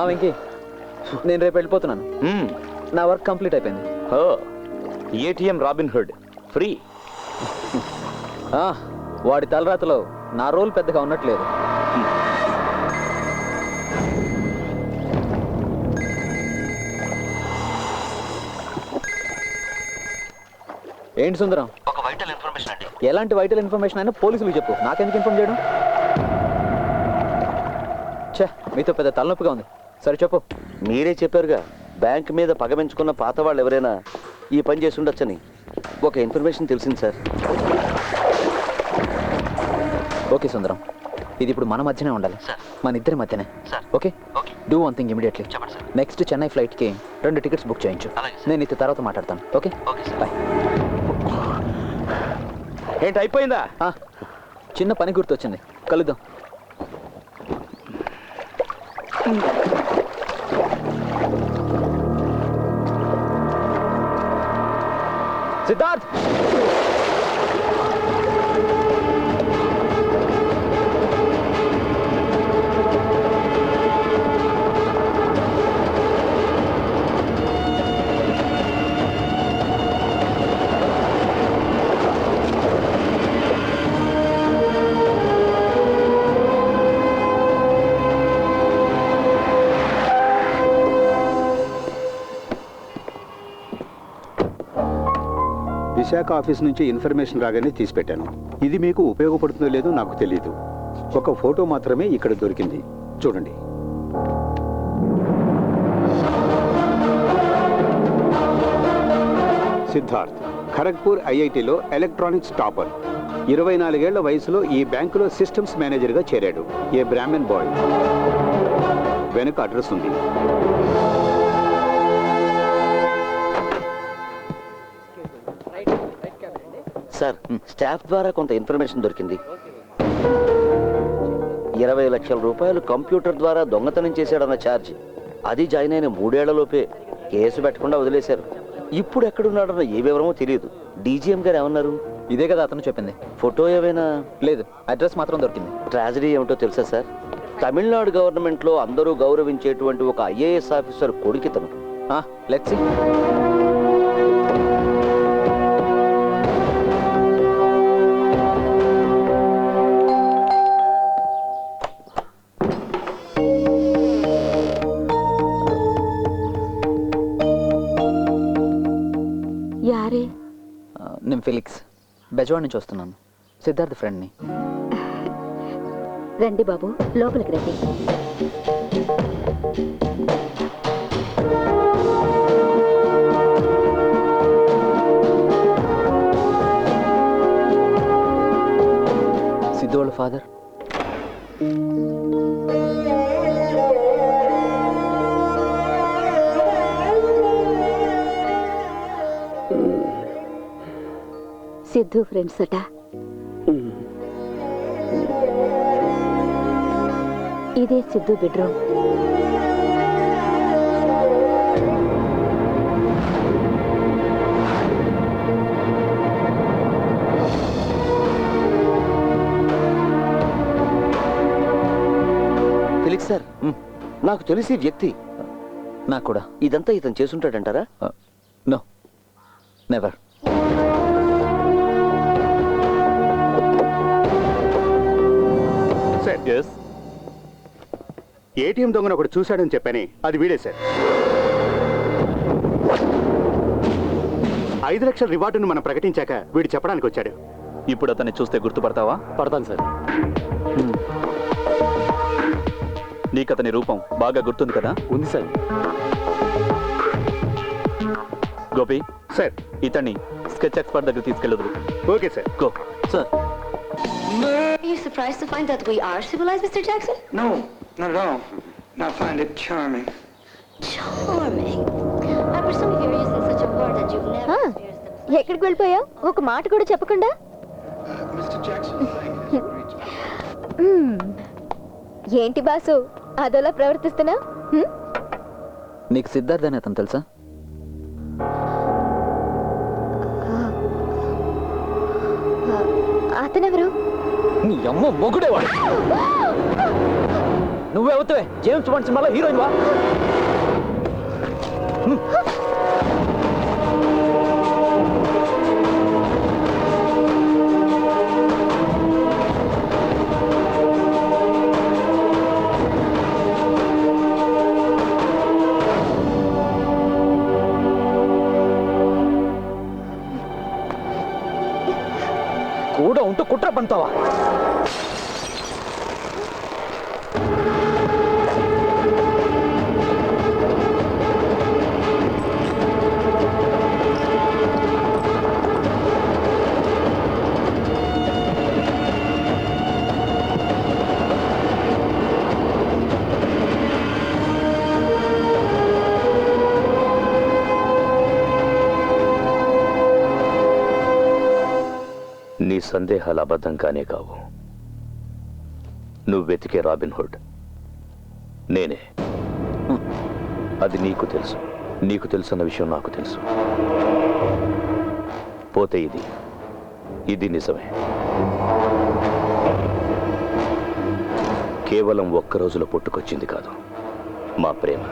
వెంకీ, నేను రేపు వెళ్ళిపోతున్నాను. నా వర్క్ కంప్లీట్ అయిపోయింది. ATM robin hood free. వాడి తలరాతలో నా రోల్ పెద్దగా ఉన్నట్లేదు. ఏంటి సుందరం? ఒక వైటల్ ఇన్ఫర్మేషన్ అండి. ఎలాంటి వైటల్ ఇన్ఫర్మేషన్ అయినా పోలీసులకు చెప్పు, నాకెందుకు ఇన్ఫార్మ్ చేయడం? మీతో పెద్ద తలనొప్పిగా ఉంది. సరే చెప్పు. మీరే చెప్పారుగా, బ్యాంక్ మీద పగమించుకున్న పాత వాళ్ళు ఎవరైనా ఈ పని చేసి ఉండొచ్చని. ఒక ఇన్ఫర్మేషన్ తెలిసింది సార్. ఓకే సుందరం, ఇది ఇప్పుడు మన మధ్యనే ఉండాలి, మన ఇద్దరి మధ్యనే. Okay, do one thing immediately. Next Chennai ఫ్లైట్కి 2 టికెట్స్ బుక్ చేయించు. నేను ఇది తర్వాత మాట్లాడతాను. Okay bye. ఏంటి అయిపోయిందా? చిన్న పని గుర్తొచ్చింది, కలుద్దాం. సిద్ధార్థ్, విశాఖ ఆఫీస్ నుంచి ఇన్ఫర్మేషన్ రాగానే తీసిపెట్టాను. ఇది మీకు ఉపయోగపడుతుందో లేదో నాకు తెలియదు. ఒక ఫోటో మాత్రమే ఇక్కడ దొరికింది, చూడండి. సిద్ధార్థ్ ఖరగ్పూర్ ఐఐటిలో ఎలక్ట్రానిక్స్ టాపర్. 24 ఏళ్ల వయసులో ఈ బ్యాంకులో సిస్టమ్స్ మేనేజర్గా చేరాడు. ఏ బ్రాహ్మణ్ బాయ్. వెనుక అడ్రస్ ఉంది. సార్, స్టాఫ్ ద్వారా కొంత ఇన్ఫర్మేషన్ దొరికింది. 20 లక్షల రూపాయలు కంప్యూటర్ ద్వారా దొంగతనం చేశాడన్న ఛార్జ్, అది జాయిన్ అయిన 3 ఏళ్లలోపే కేసు పెట్టకుండా వదిలేశారు. ఇప్పుడు ఎక్కడున్నాడన్న ఏ వివరమో తెలియదు. డీజీఎం గారు ఏమన్నారు? ఇదే కదా అతను చెప్పింది. ఫోటో ఏమైనా? లేదు, అడ్రస్ మాత్రం దొరికింది. ట్రాజడీ ఏమిటో తెలుసా సార్? తమిళనాడు గవర్నమెంట్లో అందరూ గౌరవించేటువంటి ఒక ఐఏఎస్ ఆఫీసర్ కొడుకితను. Let's see. నేను ఫెలిక్స్, బెజవాడ నుంచి వస్తున్నాను. సిద్ధార్థ్ ఫ్రెండ్ని. రండి బాబు, లోపలికి రండి. సిద్ధు వాళ్ళ ఫాదర్. సిద్ధు ఫ్రెండ్స్ అట. ఇదే సిద్ధు బెడ్రూమ్. ఫెలిక్స్ సార్, నాకు తెలిసి వ్యక్తి. నాకు కూడా. ఇదంతా ఇతను చేసుంటాడంటారా? No, never. సార్, ఏటీఎం దొంగను ఒకటి చూశాడని చెప్పానే, అది వీడే సార్. 5 లక్షల రివార్డును మనం ప్రకటించాక వీడు చెప్పడానికి వచ్చాడు. ఇప్పుడు అతన్ని చూస్తే గుర్తుపడతావా? పడతాను సార్. నీకు అతని రూపం బాగా గుర్తుంది కదా? ఉంది సార్. గోపి సార్, ఇతన్ని స్కెచ్ ఎక్స్పర్ట్ దగ్గర తీసుకెళ్ళదు. Okay sir. Go. Sir. Are you surprised to find that we are civilized, Mr. Jackson? No, not at all. I find it charming. Charming? I presume if you're using such a word that you've never experienced them. ఎక్కడికి వెళ్ళిపోయావు? ఒక మాట కూడా చెప్పకుండా. Mr. Jackson, ఏంటి boss అదోలా ప్రవర్తిస్తున్నా? నీకు సిద్ధార్థ్ అని అతను తెలుసా? అతనెవరు? నీ అమ్మ మొగుడేవాడు. నువ్వే అవుతావే జేమ్స్ బాండ్ సినిమాలో హీరోయిన్ వా. కూడా ఉంటూ కుట్ర పంతావా? నీ సందేహాలు అబద్ధం కానే కావు. నువ్వు వెతికే రాబిన్హుడ్ నేనే. అది నీకు తెలుసు. నీకు తెలుసన్న విషయం నాకు తెలుసు. పోతే ఇది నిజమే. కేవలం ఒక్క రోజులో పుట్టుకొచ్చింది కాదు మా ప్రేమ.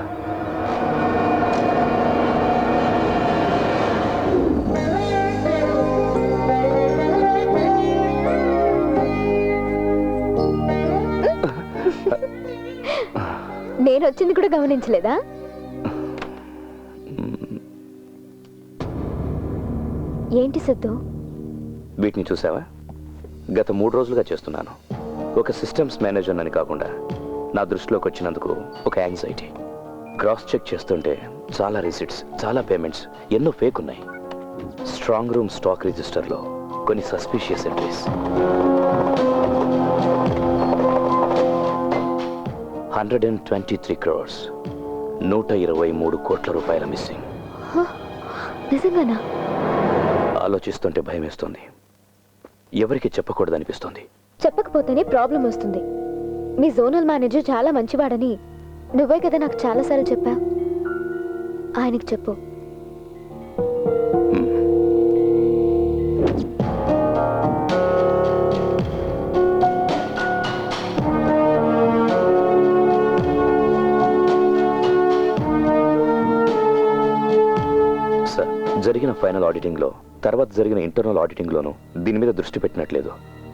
నేను వచ్చింది కూడా గమనించలేదా? ఏంటి సిద్ధు? వీటిని చూసావా? గత 3 రోజులుగా చేస్తున్నాను. ఒక సిస్టమ్స్ మేనేజర్ అని కాకుండా నా దృష్టిలోకి వచ్చినందుకు ఒక యాంగ్జైటీ. క్రాస్ చెక్ చేస్తుంటే చాలా రిసిట్స్, చాలా పేమెంట్స్, ఎన్నో ఫేక్ ఉన్నాయి. స్ట్రాంగ్ రూమ్ స్టాక్ రిజిస్టర్లో కొన్ని సస్పిషియస్ ఎంట్రీస్. 123 crores, 123 కోట్ల రూపాయల మిస్సింగ్. నిజంగానా? ఆలోచిస్తుంటే భయం వేస్తుంది. ఎవరికి చెప్పకూడదనిపిస్తుంది. చెప్పకపోతేనే ప్రాబ్లం వస్తుంది. మీ జోనల్ మేనేజర్ చాలా మంచివాడని నువ్వే కదా నాకు చాలాసార్లు చెప్పా. ఆయనకి చెప్పు. జరిగిన ఫైనల్ ఆడిటింగ్లో, తర్వాత జరిగిన ఇంటర్నల్ ఆడిటింగ్లోనూ దీని మీద దృష్టి పెట్టినట్లేదు.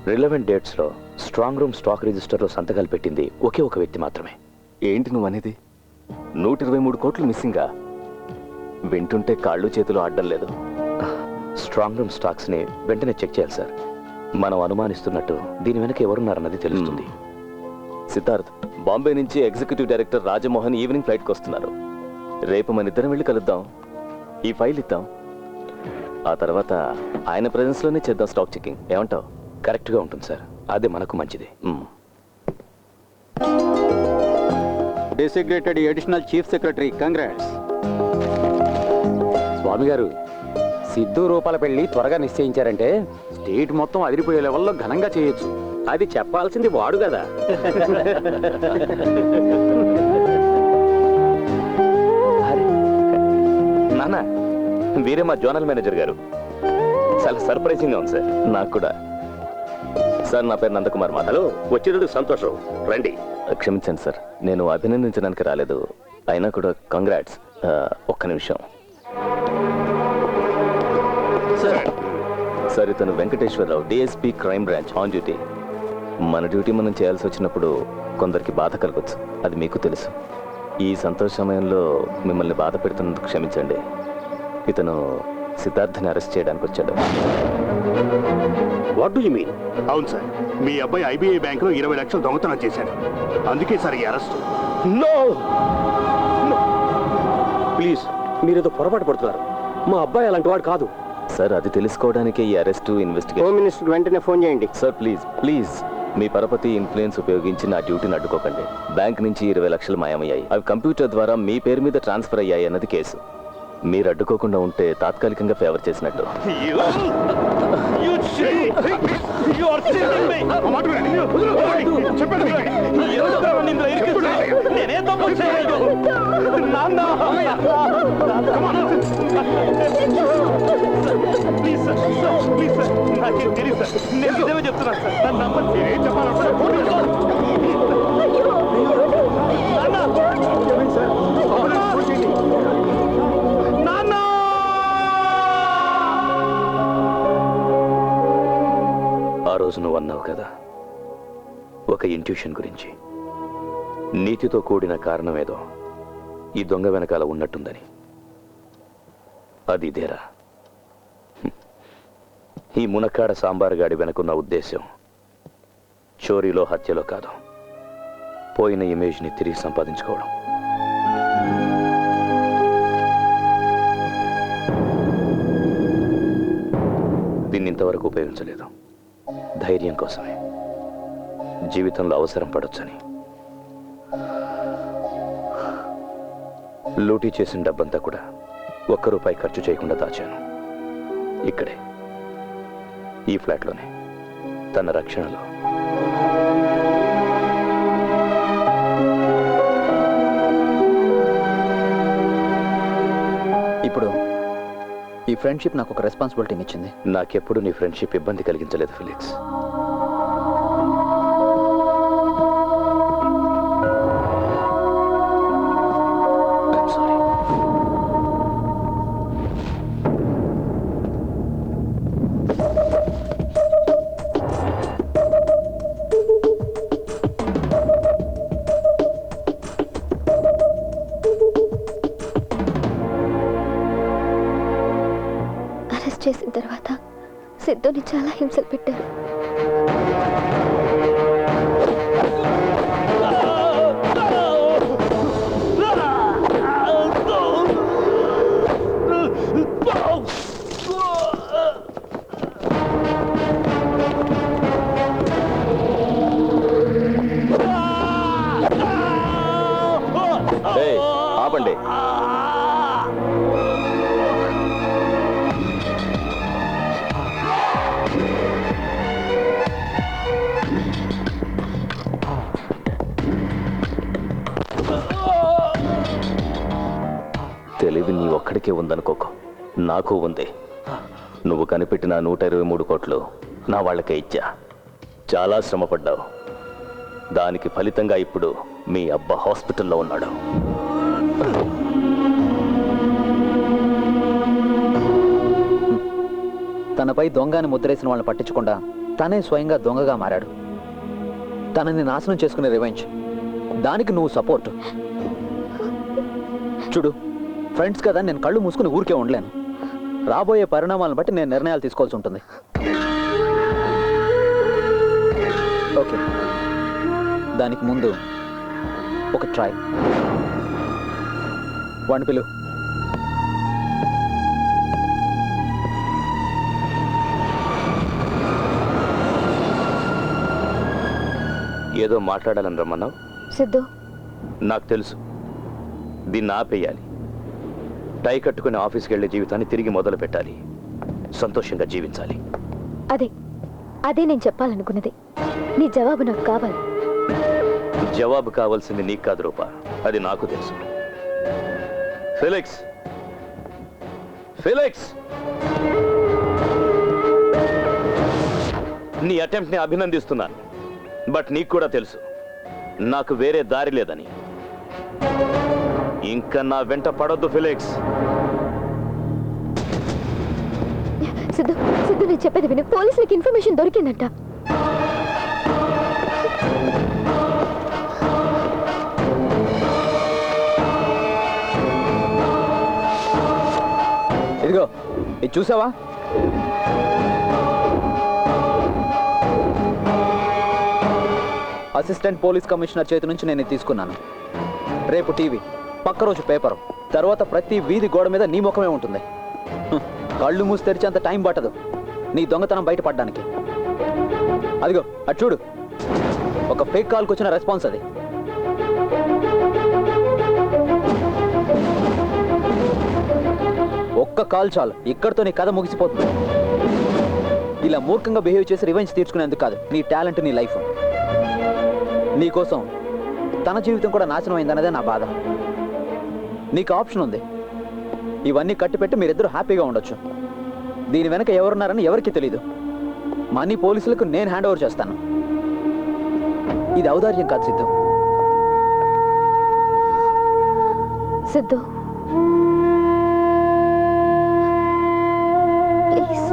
రిలవెంట్ డేట్స్లో స్ట్రాంగ్ రూమ్ స్టాక్ రిజిస్టర్లో సంతకాలు పెట్టింది ఒకే ఒక వ్యక్తి మాత్రమే. ఏంటి నువ్వు అనేది? 123 కోట్లు మిస్సింగా? వింటుంటే కాళ్ళు చేతులు ఆడడం లేదు. స్ట్రాంగ్ రూమ్ స్టాక్స్ని వెంటనే చెక్ చేయాలి సార్. మనం అనుమానిస్తున్నట్టు దీని వెనక ఎవరున్నారన్నది తెలుస్తుంది. సిద్ధార్థ్, బాంబే నుంచి ఎగ్జిక్యూటివ్ డైరెక్టర్ రాజమోహన్ ఈవినింగ్ ఫ్లైట్కి వస్తున్నారు. రేపు మన ఇద్దరం వెళ్ళి కలుద్దాం. ఈ ఫైల్ ఇద్దాం. ఆ తర్వాత ఆయన ప్రెజెన్స్లోనే చేద్దాం స్టాక్ చెకింగ్. ఏమంటావు? కరెక్ట్గా ఉంటుంది సార్. అదే మనకు మంచిది. Designated additional chief secretary, congrats. Swami గారు, సిద్ధు రూపాల పెళ్లి త్వరగా నిశ్చయించారంటే స్టేట్ మొత్తం అదిరిపోయే లెవెల్లో ఘనంగా చేయొచ్చు. అది చెప్పాల్సింది వాడు కదా. నాన్న, వీరే మా జోనల్ మేనేజర్ గారు. చాలా సర్ప్రైజింగ్గా ఉంది సార్. నాకు కూడా. సార్, నా పేరు నందకుమార్. హలో, వచ్చినందుకు సంతోషం. రండి. క్షమించండి సార్, నేను అభినందించడానికి రాలేదు. అయినా కూడా కంగ్రాట్స్. ఒక్క నిమిషం సార్. ఇతను Venkateswararao, DSP crime branch, on duty. మన డ్యూటీ మనం చేయాల్సి వచ్చినప్పుడు కొందరికి బాధ కలగచ్చు. అది మీకు తెలుసు. ఈ సంతోష సమయంలో మిమ్మల్ని బాధ పెడుతున్నందుకు క్షమించండి. ఇతను సిద్ధార్థని అరెస్ట్ చేయడానికి వచ్చాడు. What do you mean? అవును సార్, మీ అబ్బాయి ఐబీఐ బ్యాంకులో 20 లక్షలు దొంగతనం చేశాడు. అందుకే సార్ ఈ అరెస్ట్. నో, ప్లీజ్, మీరేదో పొరపాటు పడుతున్నారు. మా అబ్బాయి అలాంటి వాడు కాదు సార్. అది తెలుసుకోవడానికే ఈ అరెస్టు, ఇన్వెస్టిగేషన్. హోమ్ మినిస్టర్ వెంటనే ఫోన్ చేయండి. సార్ ప్లీజ్ ప్లీజ్, మీ పరపతి ఇన్ఫ్లుయెన్స్ ఉపయోగించి నా డ్యూటీని అడ్డుకోకండి. బ్యాంక్ నుంచి 20 లక్షలు మాయమయ్యాయి. అవి కంప్యూటర్ ద్వారా మీ పేరు మీద ట్రాన్స్ఫర్ అయ్యాయి అన్నది కేసు. మీరు అడ్డుకోకుండా ఉంటే తాత్కాలికంగా ఫేవర్ చేసినట్టు. చెప్తున్నాను సార్. రోజు నువ్వు అన్నావు కదా, ఒక ఇంట్యూషన్ గురించి, నీతితో కూడిన కారణం ఏదో ఈ దొంగ వెనకాల ఉన్నట్టుందని. అది ఇదేరా. ఈ మునక్కాడ సాంబారుగాడి వెనుకున్న ఉద్దేశం చోరీలో, హత్యలో కాదు, పోయిన ఇమేజ్ని తిరిగి సంపాదించుకోవడం. దీన్ని ఇంతవరకు ఉపయోగించలేదు. ధైర్యం కోసమే, జీవితంలో అవసరం పడొచ్చని. లూటీ చేసిన డబ్బంతా కూడా ₹1 ఖర్చు చేయకుండా దాచాను. ఇక్కడే, ఈ ఫ్లాట్లోనే, తన రక్షణలో. ఇప్పుడు ఈ ఫ్రెండ్షిప్ నాకు ఒక రెస్పాన్సిబిలిటీని ఇచ్చింది. నాకెప్పుడు నీ ఫ్రెండ్షిప్ ఇబ్బంది కలిగించలేదు ఫిలిక్స్. I'm sorry. అరెస్ట్ చేసిన తర్వాత సిద్ధుని చాలా హింసలు పెట్టారు. ఏయ్, ఆపండి. తెలివి నీ ఒక్కడికే ఉందనుకోకు, నాకు ఉంది. నువ్వు కనిపెట్టిన 123 కోట్లు నా వాళ్ళకే ఇచ్చా. చాలా శ్రమపడ్డావు. దానికి ఫలితంగా ఇప్పుడు మీ అబ్బా హాస్పిటల్లో ఉన్నాడు. తనపై దొంగని ముద్రేసిన వాళ్ళని పట్టించకుండా తనే స్వయంగా దొంగగా మారాడు. తనని నాశనం చేసుకునే రివెంజ్, దానికి నువ్వు సపోర్ట్. చూడు, ఫ్రెండ్స్ కదా, నేను కళ్ళు మూసుకుని ఊరికే ఉండలేను. రాబోయే పరిణామాలను బట్టి నేను నిర్ణయాలు తీసుకోవాల్సి ఉంటుంది. ఓకే, దానికి ముందు ఒక ట్రై. వాడిని పిలు. ఏదో మాట్లాడాలని రమ్మన్నావు. సిద్ధు, నాకు తెలుసు, దీన్ని ఆపేయాలి. టై కట్టుకుని ఆఫీస్కి వెళ్ళే జీవితాన్ని తిరిగి మొదలు పెట్టాలి. సంతోషంగా జీవించాలి. అదే నేను చెప్పాలనుకున్నది. నీ జవాబు నాకు కావాలి. జవాబు కావాల్సింది నీకు కాదు రూపా, అది నాకు తెలుసు. ఫిలిక్స్, ఫిలిక్స్, నీ అటెంప్ట్ని అభినందిస్తున్నాను. బట్ నీకు కూడా తెలుసు నాకు వేరే దారి లేదని. ఇంకా నా వెంట పడొద్దు ఫిలిక్స్. సిద్ధు, నేను చెప్పేది విను. పోలీసులకు ఇన్ఫర్మేషన్ దొరికిందంట. ఇదిగో, ఇది చూసావా? అసిస్టెంట్ పోలీస్ కమిషనర్ చేతి నుంచి నేను ఇది తీసుకున్నాను. రేపు టీవీ, పక్క రోజు పేపరు, తర్వాత ప్రతి వీధి గోడ మీద నీ ముఖమే ఉంటుంది. కళ్ళు మూసి తెరిచేంత టైం పట్టదు నీ దొంగతనం బయటపడడానికి. అదిగో అటు చూడు, ఒక ఫేక్ కాల్కి వచ్చిన రెస్పాన్స్ అది. ఒక్క కాల్ చాలు, ఇక్కడితో నీ కథ ముగిసిపోతుంది. ఇలా మూర్ఖంగా బిహేవ్ చేసి రివెంజ్ తీర్చుకునేందుకు కాదు, నీ టాలెంట్, నీ లైఫ్. నీకోసం తన జీవితం కూడా నాశనం అయిందన్నదే నా బాధ. నీకు ఆప్షన్ ఉంది. ఇవన్నీ కట్టిపెట్టి మీరిద్దరూ హ్యాపీగా ఉండొచ్చు. దీని వెనక ఎవరున్నారని ఎవరికి తెలీదు. మనీ పోలీసులకు నేను హ్యాండ్ ఓవర్ చేస్తాను. ఇది ఔదార్యం కాదు సిద్ధు. సిద్ధు, ప్లీజ్.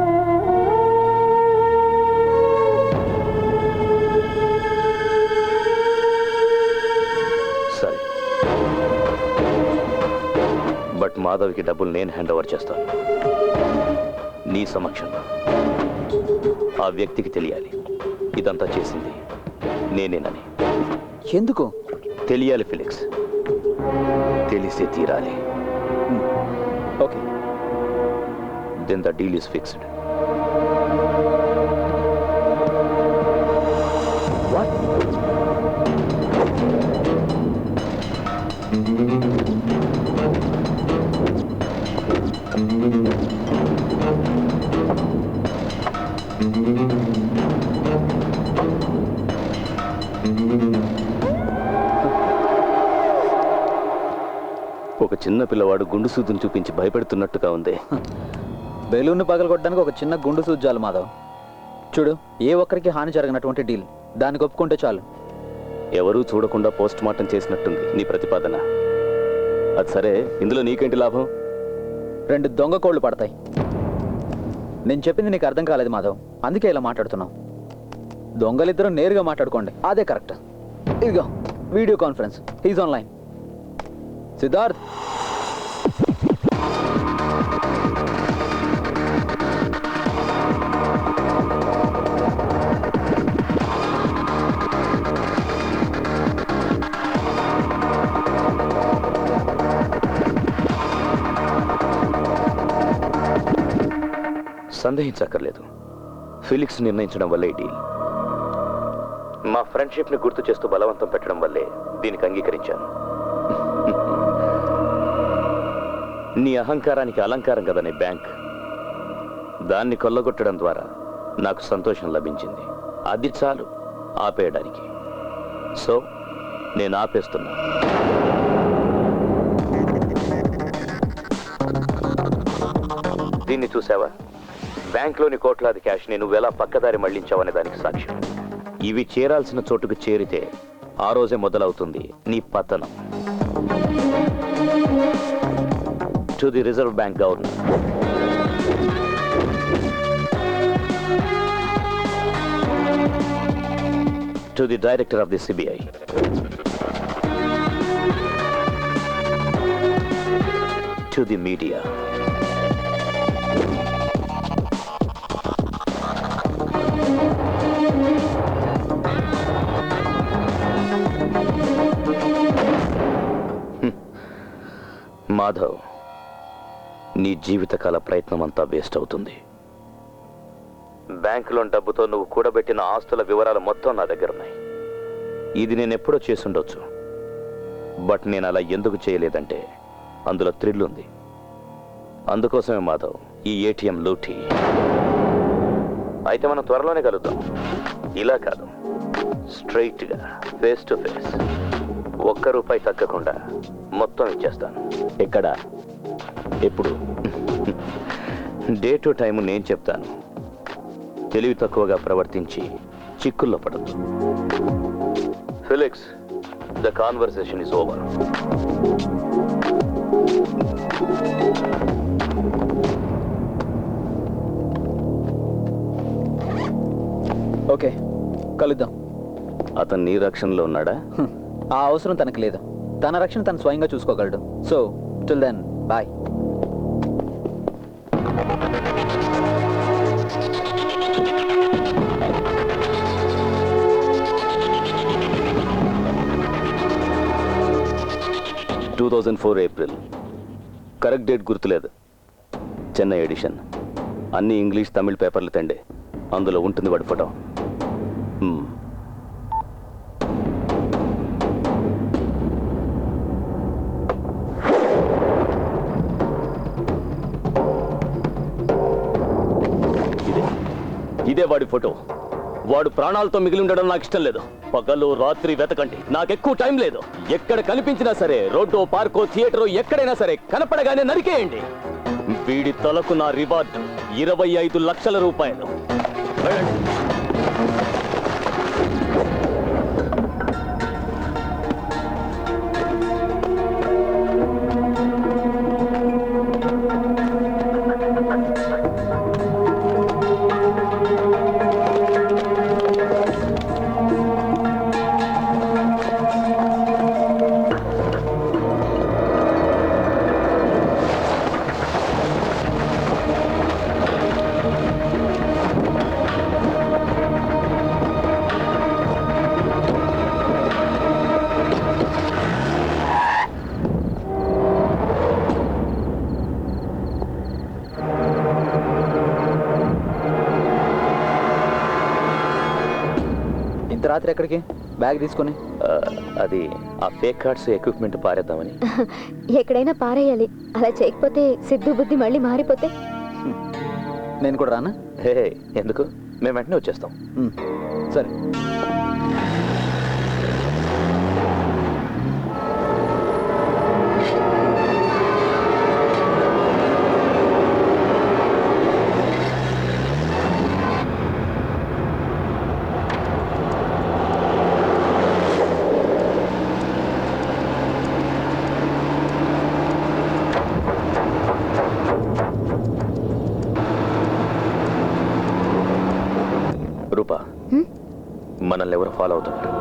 మాధవ్కి డబ్బులు నేను హ్యాండ్ ఓవర్ చేస్తాను. నీ సమక్షంలో ఆ వ్యక్తికి తెలియాలి ఇదంతా చేసింది నేనేనని. ఎందుకు? తెలియాలి ఫిలిక్స్, తెలిసే తీరాలి. Okay, then the deal is fixed. ఒక చిన్న పిల్లవాడు గుండు సూదును చూపించి భయపెడుతున్నట్టుగా ఉంది. బెలూన్ను పగలగొట్టడానికి ఒక చిన్న గుండు సూజ్జాలు మాధవ్. చూడు, ఏ ఒక్కరికి హాని జరగనటువంటి డీల్, దానికి ఒప్పుకుంటే చాలు. ఎవరూ చూడకుండా పోస్ట్ మార్టం చేసినట్టుంది నీ ప్రతిపాదన. అది సరే, ఇందులో నీకేంటి లాభం? 2 దొంగ కోళ్ళు పడతాయి. నేను చెప్పింది నీకు అర్థం కాలేదు మాధవ్, అందుకే ఇలా మాట్లాడుతున్నావు. దొంగలిద్దరూ నేరుగా మాట్లాడుకోండి, అదే కరెక్ట్. ఇదిగో video conference, he's online. Siddharth, సందేహించక్కర్లేదు, ఫిలిక్స్ నిర్ణయించడం వల్లే ఈ డీల్. మా ఫ్రెండ్షిప్ని గుర్తు చేస్తూ బలవంతం పెట్టడం వల్లే దీనికి అంగీకరించాను. నీ అహంకారానికి అలంకారం కదా నీ బ్యాంక్. దాన్ని కొల్లగొట్టడం ద్వారా నాకు సంతోషం లభించింది. అది చాలు ఆపేయడానికి. సో నేను ఆపేస్తున్నా. దీన్ని చూసావా? బ్యాంక్లోని కోట్లాది క్యాష్ని నువ్వెలా పక్కదారి మళ్లించావనే దానికి సాక్ష్యం. ఇవి చేరాల్సిన చోటుకు చేరితే ఆ రోజే మొదలవుతుంది నీ పతనం. To the reserve bank governor, to the director of the CBI, to the media, Madhav, నీ జీవితకాల ప్రయత్నం అంతా వేస్ట్ అవుతుంది. బ్యాంకులోని డబ్బుతో నువ్వు కూడబెట్టిన ఆస్తుల వివరాలు మొత్తం నా దగ్గర ఉన్నాయి. ఇది నేను ఎప్పుడో చేసుండొచ్చు, బట్ నేను అలా ఎందుకు చేయలేదంటే అందులో థ్రిల్ ఉంది. అందుకోసమే మాధవ్ ఈ ఏటీఎం లూటీ. అయితే మనం త్వరలోనే కలుద్దాం. ఇలా కాదు, స్ట్రైట్గా ఫేస్ టు ఫేస్. ₹1 తగ్గకుండా మొత్తం ఇచ్చేస్తాను. ఎక్కడ, ఎప్పుడు? డే టు టైము నేను చెప్తాను. తెలివి తక్కువగా ప్రవర్తించి చిక్కుల్లో పడద్దు. Felix, the conversation is over. Okay, కలుద్దాం. అతను నీ రక్షణలో ఉన్నాడా? ఆ అవసరం తనకు లేదు. తన రక్షణ తను స్వయంగా చూసుకోగలడు. So till then bye. April, correct date గుర్తులేదు. చెన్నై ఎడిషన్. అన్ని ఇంగ్లీష్ తమిళ్ పేపర్లు తండే, అందులో ఉంటుంది వాడి ఫోటో. ఇదే వాడి ఫోటో. వాడు ప్రాణాలతో మిగిలి ఉండడం నాకు ఇష్టం లేదు. పగలు రాత్రి వెతకండి, నాకెక్కువ టైం లేదు. ఎక్కడ కనిపించినా సరే, రోడ్డో పార్కో థియేటరో ఎక్కడైనా సరే, కనపడగానే నరికేయండి. వీడి తలకు నా రివార్డు ₹25 లక్షల. వెళ్ళండి. ఇంత రాత్రి ఎక్కడికి బ్యాగ్ తీసుకొని? అది ఆ ఫేక్ కార్డ్స్ ఎక్విప్మెంట్ పారేద్దామని. ఎక్కడైనా పారేయాలి. అలా చేయకపోతే సిద్ధు బుద్ధి మళ్ళీ మారిపోతే. నేను కూడా రానా? హే ఎందుకు, మేము వెంటనే వచ్చేస్తాం. సరే. రూపా, మనల్ని ఎవరు ఫాలో అవుతున్నారు?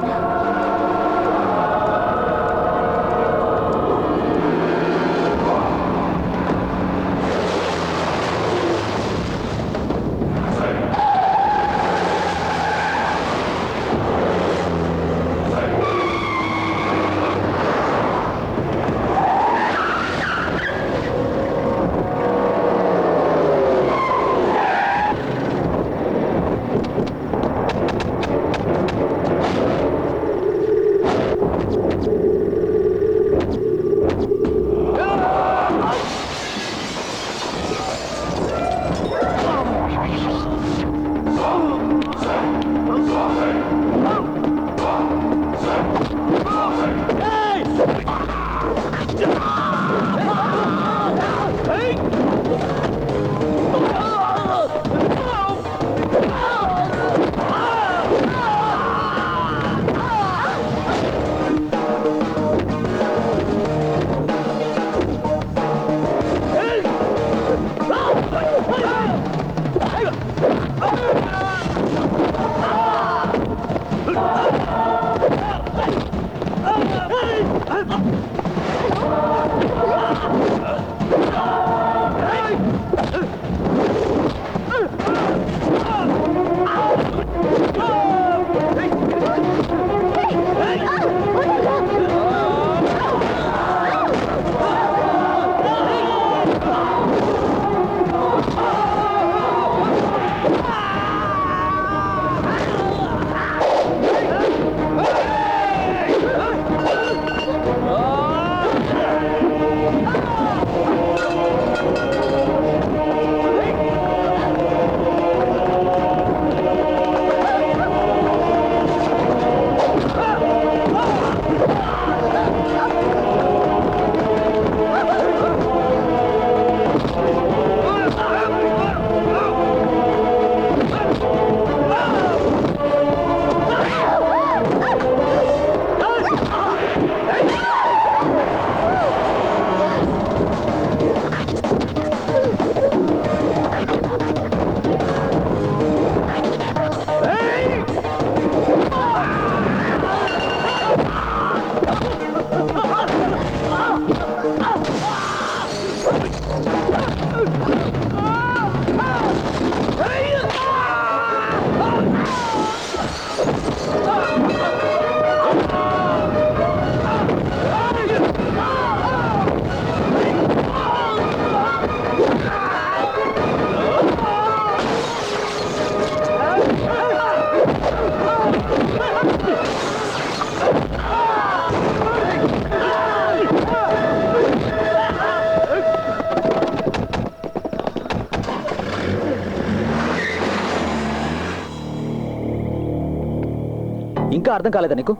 ఇంకా అర్థం కాలేదా నీకు?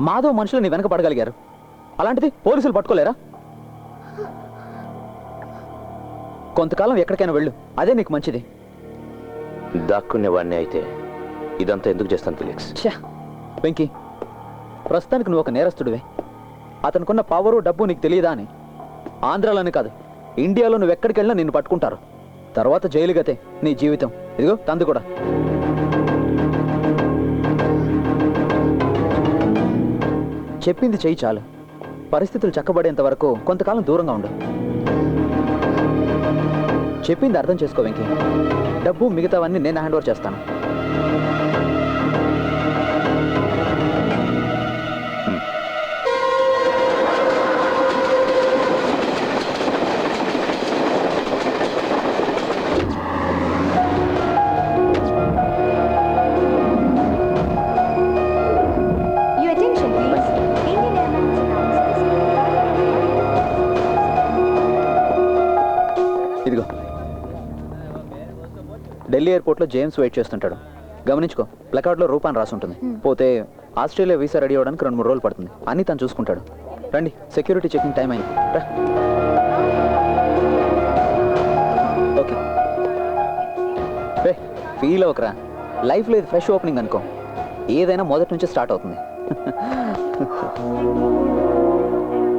మాధవ్ మనుషులు నీ వెనక పడగలిగారు, అలాంటిది పోలీసులు పట్టుకోలేరా? కొంతకాలం ఎక్కడికైనా వెళ్ళు, అదే నీకు మంచిది. దాక్కునేవాడిని అయితే ఇదంతా ఎందుకు చేస్తాను ఫిలిక్స్? వెంకీ, ప్రస్తుతానికి నువ్వు ఒక నేరస్తుడివే. అతనుకున్న పవరు డబ్బు నీకు తెలియదా అని? ఆంధ్రాలోనే కాదు, ఇండియాలో నువ్వు ఎక్కడికి వెళ్ళినా నిన్ను పట్టుకుంటారు. తర్వాత జైలు గతే నీ జీవితం. ఇదిగో తందు కూడా. చెప్పింది చెయ్యి చాలు. పరిస్థితులు చక్కబడేంత వరకు కొంతకాలం దూరంగా ఉండు. చెప్పింది అర్థం చేసుకో వెంకీ. డబ్బు మిగతావన్నీ నేను హ్యాండ్ ఓవర్ చేస్తాను. ఢిల్లీ ఎయిర్పోర్ట్లో జేమ్స్ వెయిట్ చేస్తుంటాడు. గమనించుకో, ప్లకార్డ్లో రూపాన్ని రాసి ఉంటుంది. పోతే ఆస్ట్రేలియా వీసా రెడీ అవ్వడానికి 2-3 రోజులు పడుతుంది. అన్నీ తను చూసుకుంటాడు. రండి, సెక్యూరిటీ చెకింగ్ టైం అయింది. రా. ఓకే రే, ఫీల్ అవ్వకరా. లైఫ్లో ఇది ఫ్రెష్ ఓపెనింగ్ అనుకో. ఏదైనా మొదటి నుంచి స్టార్ట్ అవుతుంది.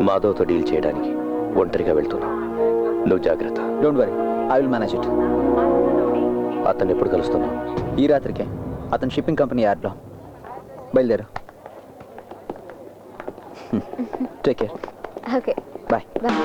మాధవ్తో డీల్ చేయడానికి ఒంటరిగా వెళ్తున్నా. నువ్వు జాగ్రత్త. Don't worry, I will manage it. అతన్ని ఎప్పుడు కలుస్తున్నావు? ఈ రాత్రికే అతను షిప్పింగ్ కంపెనీ యార్డ్లో. బయలుదేరు. Take care. Okay, bye. Bye.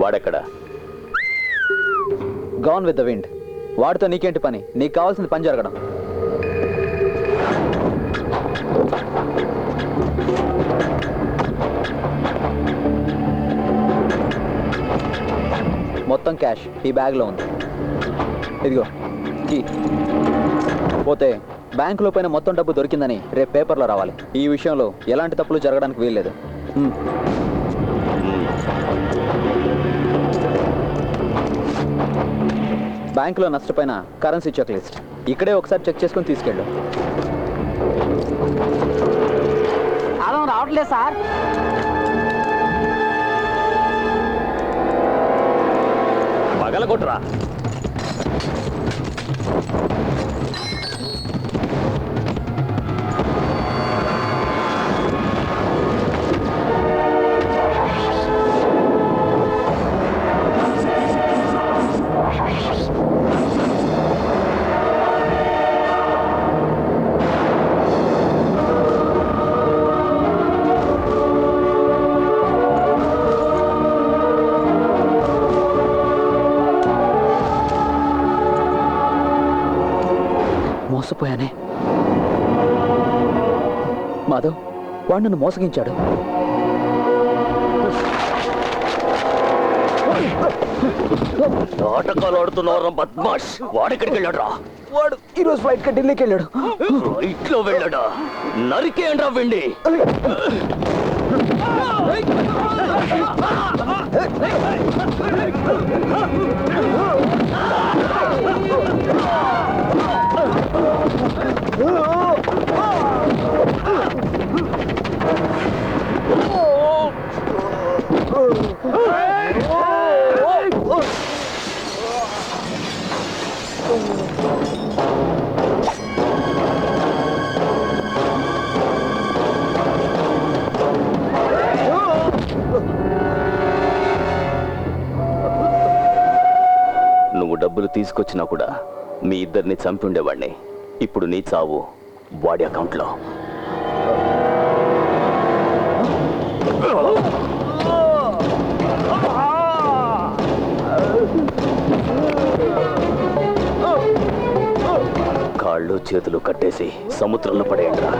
వాడెక్కడ? Gone with the wind. వాడితో నీకేంటి పని? నీకు కావాల్సింది పని జరగడం. మొత్తం క్యాష్ ఈ బ్యాగ్లో ఉంది. ఇదిగో కీ. పోతే బ్యాంకులో పైన మొత్తం డబ్బు దొరికిందని రేపు పేపర్లో రావాలి. ఈ విషయంలో ఎలాంటి తప్పులు జరగడానికి వీల్లేదు. బ్యాంకులో నష్టపోయిన కరెన్సీ చెక్ లిస్ట్ ఇక్కడే ఒకసారి చెక్ చేసుకొని తీసుకెళ్ళు. ఆదం రావట్లేదు సార్. పగలగొట్టరా. మోసపోయానే. మాధవ్, వాడు నన్ను మోసగించాడు. నాటకాలు ఆడుతున్నారు బద్మాష్. వాడెక్కడికి వెళ్ళాడు? వాడు ఈరోజు ఫ్లైట్ కి ఢిల్లీకి వెళ్ళాడు. ఫ్లైట్లో వెళ్ళాడా? నరికేయండి రా వెండి. నువ్వు డబ్బులు తీసుకొచ్చినా కూడా మీ ఇద్దరిని చంపి ఉండేవాడిని. ఇప్పుడు నీ చావు వాడి అకౌంట్లో. కాళ్ళు చేతులు కట్టేసి సముద్రంలో పడేయండిరా.